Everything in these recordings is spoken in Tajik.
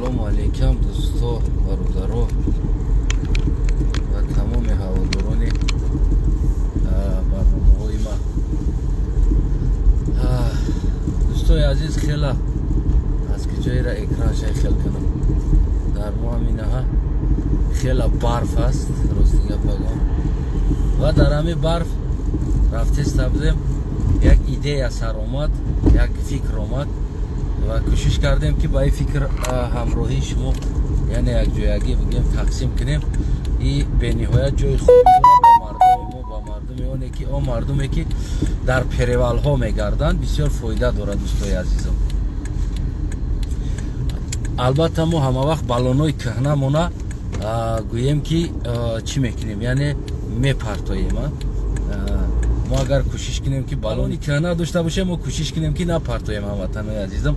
салому алейкум дӯсто бародаро ва тамоми ҳаводорони барномаҳои ман. дӯстои азиз, хела аз ки ҷойра экраншай хел кунам. дар мо ҳаминаҳа хела барф аст, рости гапагон. ва дар ҳамин барф рафтиста будем, як идея сар омад, як фикр омад ва кӯшиш кардем ки ба ин фикр ҳамроҳии шумо яъне якҷоягӣ бигем тақсим кунем. И бениҳоят ҷои хуби дорад ба мардуми мо, ба мардуми оне ки он мардуме ки дар перевалҳо мегарданд бисёр фоида дорад. дӯстои азизам, албатта мо ҳама вақт баллонои кӯҳнамона гӯем ки чӣ мекунем, яъне мепартоем. мо агар кӯшиш кунем ки баллони кӯҳна дошта бошем, мо кӯшиш кунем ки напартоем. ҳамватанои азизам,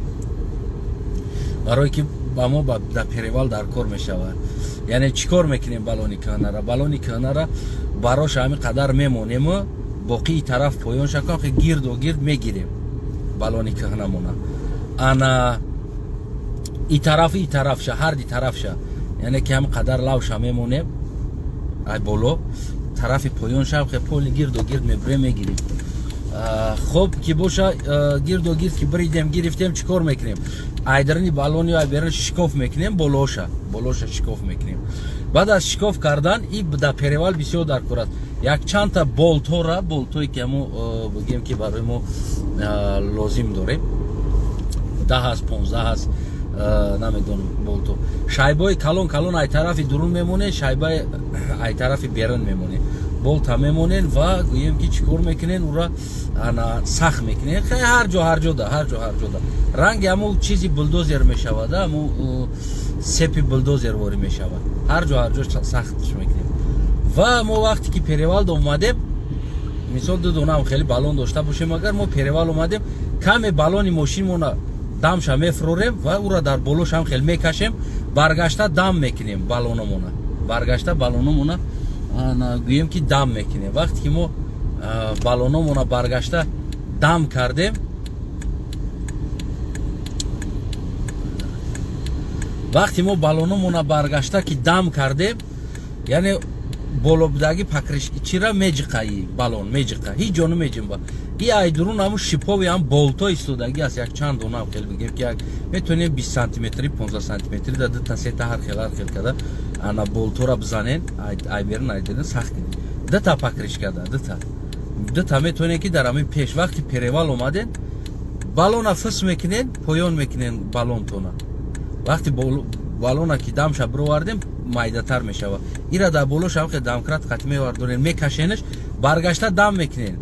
барое ки ба мо дар перевал дар кор мешавад. яъне чӣ кор мекунем баллони кӯҳнара? Баллони кӯҳнара барош ҳамин қадар мемонему, боқии тараф поён шакон гирду гирд мегирем баллони кӯҳнамона. ана и тарафша, ҳарди тарафша, яъне ки ҳамин қадар лавша мемонем ай боло, тарафи поён шав поли гирду гирд мебурем мегирем. хоб ки боша гирду гирд ки биридем гирифтем, чӣ кор мекунем? айдарини баллони айберн шикоф мекунем, болоша шикоф мекунем. баъд аз шикоф кардан и дар перевал бисёр дар кор аст. якчандта болтое ки ҳамо бигем ки барои мо лозим дорем, 10 аст, 15 аст, намедонам болто. шайбои калон ай тарафи дурун мемонед, шайбаи ай тарафи берун мемонед. болта мемонен ва гӯем ки чӣ кор мекунен? ура сахт мекунен. ҳар ҷода ранги ҳамо чизи булдозер мешавад, ҳамо сепи булдозер вори мешавад. ҳар ҷо сахтш мекунем. ва мо вақте ки перевал омадем, мисол ду донам хеле баллон дошта бошем, агар мо перевал омадем, каме баллони мошинмона дамша мефурорем ва ура дар болошам хел мекашем, баргашта дам мекунем баллономона. гӯем ки дам мекунем. вақте ки мо баллономона баргашта дам кардем, яъне болобудаги пакришчира меҷиқа, и баллон меҷиқа, ҳеҷ ҷо намеҷимба. и айдурун ҳамн шипови ҳам болто истодаги аст, якчанд дона хел бигем ки метонем 20 сантиметри, 15 сантиметри да дута сета ҳар хел када ана болтора бизанен, айберн айдерин сахт кунем. дута пакришка да дута метонем ки дар ҳамин пеш вақти перевал омаден, баллона фис мекунен, поён мекунен баллонтона. вақти баллона ки дамша бировардем, майдатар мешавад. ира дар болоша ҳам дамкрат қатӣ мевардорен, мекашенаш, баргашта дам мекунен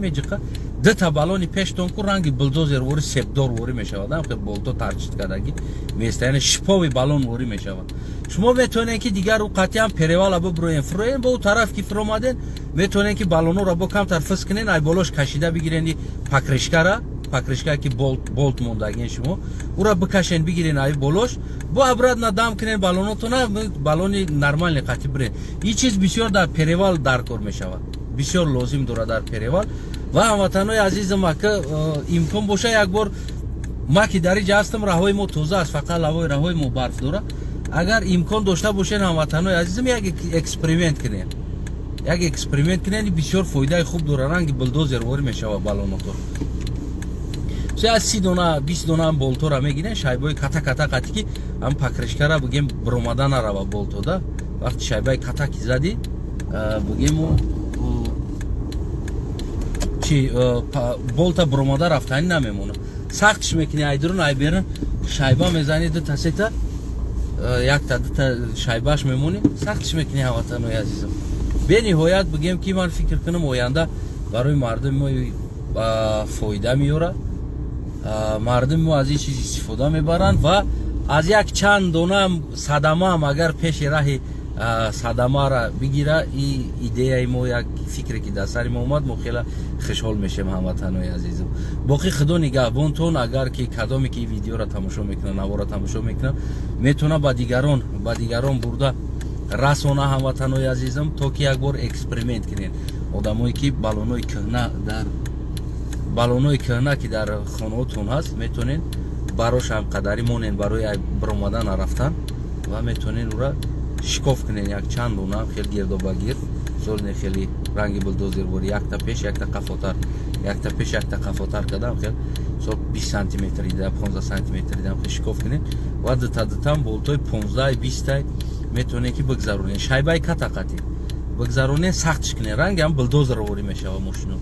меҷиқа. дута баллони пештон ку ранги булдозер вори сепдор вори мешавад. ҳам болто тарчид кардаги места, яъне шипови баллон вори мешавад. шумо метонед ки дигар қатъиан перевала бибуроен фуроен, бо тараф ки фуромаден метонед ки баллонора бо камтар фис кунен, ай болош кашида бигирен пакришка ки болт мондаген шумо ура бикашен бигирен ай болош, бо обратно дам кунен баллонотона, баллони нормални қатъи бирен. ин чиз бисёр дар перевал дар кор мешавад, бисёр лозим дорад дар перевал. ва ҳамватанои азизам, ака имкон боша як бор ма ки дар инҷа ҳастам, раҳои мо тоза аст, фақат раҳои мо барф дорад. агар имкон дошта бошен ҳамватанои азизам, як эксперимент кунен, бисёр фоидаи хуб дорад. ранги булдозер вори мешавад баллоното. аз 30 дона 20 дона болтора мегирен, шайбои ката қатӣ ки ҳам пакришкара бигем биромада нарава болтода. вақти шайбаи ката ки зади бигем болта биромада рафтани намемона. сахтш мекуни, айдурун айберин шайба мезани, дута сета якта дута шайбаш мемони, сахтш мекуни. ҳамватанои азизам, бениҳоят бигем ки ман фикр кунам оянда барои мардуми мо фоида меёрад. мардуми мо аз ин чиз истифода мебаранд ва аз як чанд дона садамаам агар пеши раҳи садамара бигира, и идеяи мо, як фикре ки дар сари мо омад, мо хела хушҳол мешем. ҳамватанои азизам, боқӣ худо нигаҳбонтон. агар ки кадоме ки видеора тамошо мекунад, навора тамошо мекунад, метавонад ба дигарон бурда расона. ҳамватанои азизам, то ки як бор эксперимент кунен. одамое ки баллонои кӯҳна ки дар хонаотон ҳаст, метавонен барош ҳам қадари монен барои биромадан рафтан ва метонен ура шикоф кунен як чанд донам хел гирдобагир золне хели ранги булдозервори якта пеш якта қафотар кадам хел со 20 сантиметри да 15 сантиметри дам хел шикоф кунен ва дитам болтои 15-20 метонен ки бигзаронен шайбаи катақати бигзаронен сахтш кунен ранги ҳам булдозервори мешава мошино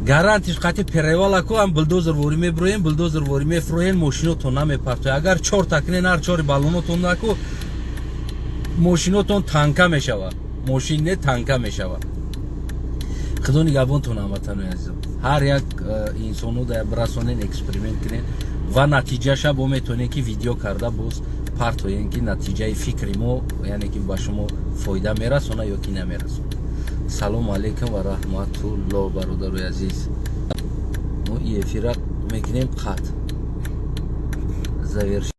гарантиш қати перевалаку ҳам булдозервори меброем булдозервори мефроен мошинотон намепартояд агар 4 такнен ҳар 4 баллонотон наку мошинотон танка мешава мошин не танка мешава худо нигабонтон ҳамватанои азизам ҳар як инсону да брасонен эксперимент кунен ва натиҷаша бо метонем ки видео карда боз партоем ки натиҷаи фикри мо яъне ки ба шумо фоида мерасона ё ки намерасона салому алайкум ва раҳматуллоҳ бародарои азиз мо и эфира мекунем қат заверш